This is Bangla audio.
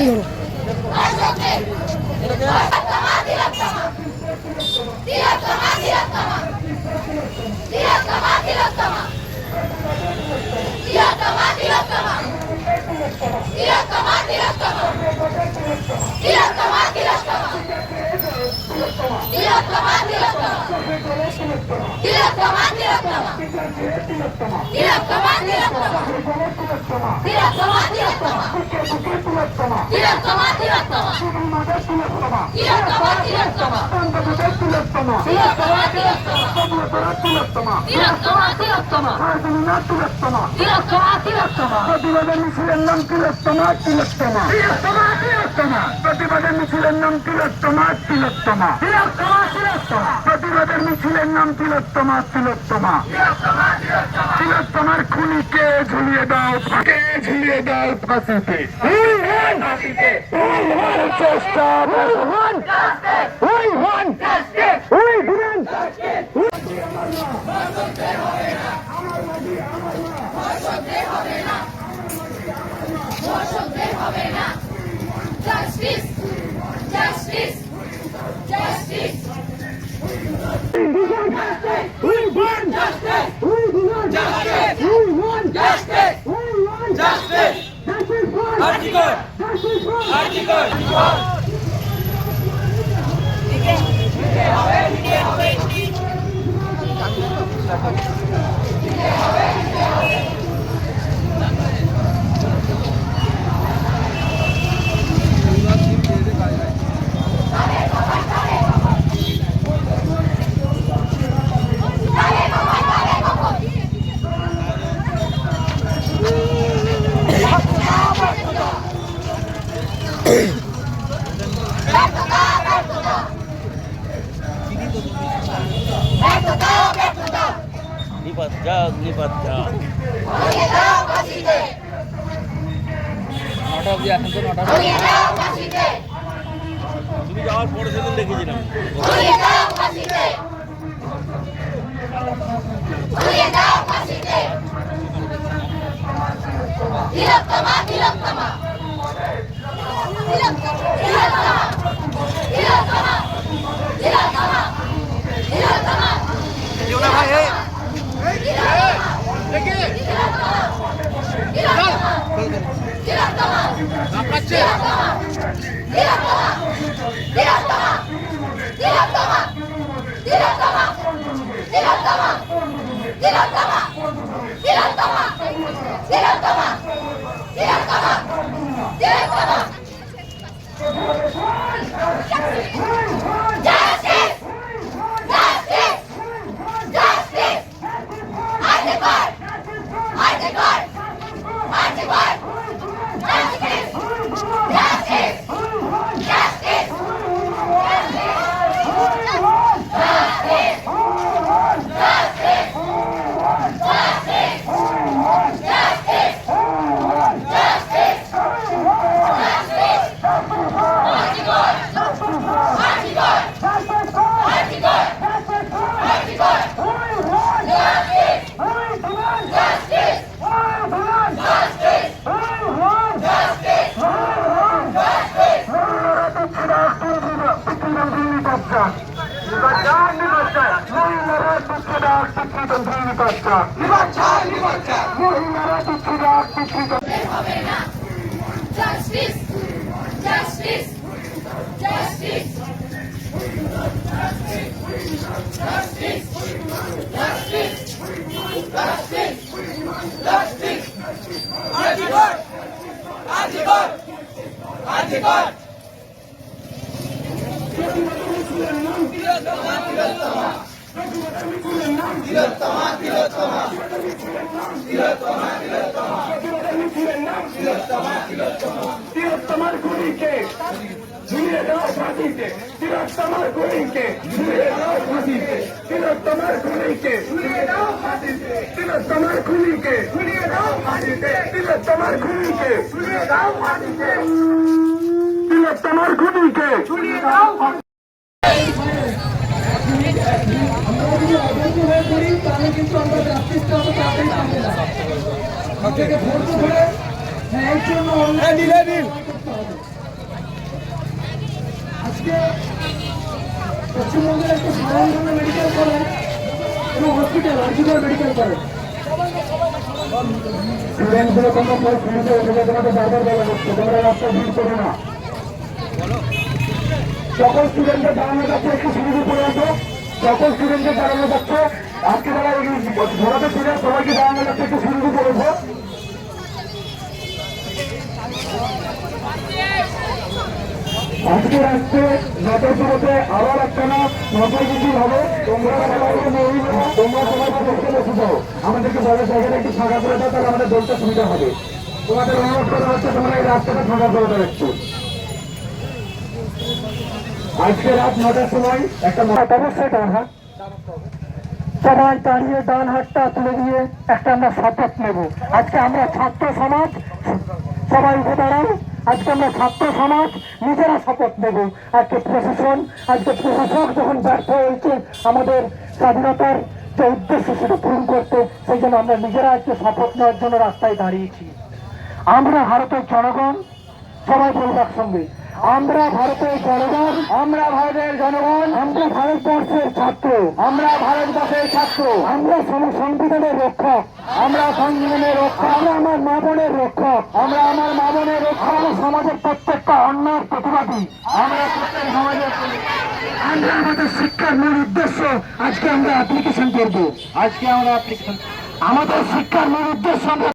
তালি করো। প্রতিবাদের মিছিলের নাম তিলোত্তমা তিলোত্তমা প্রতিবাদের মিছিলের নাম তিলোত্তমা তিলোত্তমা প্রতিবাদের মিছিলের নাম তিলোত্তমা তিলোত্তমা তিলোত্তমার খুনিকে ঝুলিয়ে দাও ফাঁসিতে চেষ্টা Justice! Justice! Justice! We want justice! We want justice! We want justice! We want justice! We want justice! Justice for Article! Justice for Article! তুমি যাওয়ার পরে সেদিন দেখেছিলাম Justice! Justice! Justice! Justice! Justice! Justice! Article! Article! Article! তিলোত্তমার খুনিকে ঝুলিয়ে দাও ফাঁসিতে তিলোত্তমার খুনিকে ঝুলিয়ে দাও ফাঁসিতে তিলোত্তমার খুনিকে ঝুলিয়ে দাও ফাঁসিতে তিলোত্তমার খুনিকে ঝুলিয়ে দাও ফাঁসিতে তিলোত্তমার খুনিকে ঝুলিয়ে দাও ফাঁসিতে তিলোত্তমার খুনিকে ঝুলিয়ে দাও আমরা যদি অবৈধ হয়ে পড়ি তাহলে কিন্তু আমরা জাস্টিসটা আমরা তাড়াতাড়ি পাবো না। আপনাকে ধৈর্য ধরে ন্যায়ের জন্য করতে হবে। আজকে পশ্চিমবঙ্গের একটা সাধারণ মেডিকেল কলেজ এবং হসপিটাল আরজিকর মেডিকেল কলেজ স্টুডেন্টগুলো তোমরা প্রায় শুনতে তোমাদের বারবার বলা হচ্ছে তোমরা রাস্তা ভিড় করো না। সকল স্টুডেন্টদের দাঁড়ানো যাচ্ছে একটু সুবিধা করে আসো। সকল স্টুডেন্টদের দাঁড়ানো যাচ্ছে আজকে যারা ঘোরাতে ছিল সবাইকে দাঁড়ানো যাচ্ছে একটু সুবিধা করেছো। আজকে রাত্রে 9টার শুরুতে আবার একটা না 9টায় কিছু হবে। তোমরা সবাই বসে যাও, আমাদেরকে বলার জায়গাটা একটু ফাঁকা করে দাও, তাহলে আমাদের দলটা সুবিধা হবে। তোমাদের অনুরোধ করা হচ্ছে তোমরা এই রাস্তাটা ফাঁকা করে দাও একটু। আজকে রাত 9টার সময় একটা অবশ্যই ডান হাত সবাই দাঁড়িয়ে ডান হাতটা তুলে দিয়ে একটা আমরা শপথ নেব। আজকে আমরা ছাত্র সমাজ সবাই উঠে দাঁড়াই। আজকে আমরা ছাত্র সমাজ নিজেরা শপথ নেব। আজকে প্রশাসন যখন ব্যর্থ হয়েছে আমাদের স্বাধীনতার যে উদ্দেশ্য সেটা পূরণ করতে, সেই জন্য আমরা নিজেরা আজকে শপথ নেওয়ার জন্য রাস্তায় দাঁড়িয়েছি। আমরা ভারতের জনগণ, সবাই বলব একসঙ্গে, আমরা ভারতের জনগণ, আমরা ভারতের জনগণ, আমরা ভারতবর্ষের ছাত্র, আমরা ভারতবর্ষের ছাত্র, আমরা সংবিধানের রক্ষক, আমরা সংবিধানের রক্ষক, আমরা আমার মা বোনের রক্ষক, আমরা আমার মা বোনের রক্ষক, আমরা সমাজের প্রত্যেকটা অন্যায়ের প্রতিবাদী, আমরা প্রত্যেক সমাজের আমরা আমাদের শিক্ষার মূল উদ্দেশ্য আজকে আমরা অ্যাপ্লিকেশন করবো। আমাদের শিক্ষার মূল উদ্দেশ্য আমরা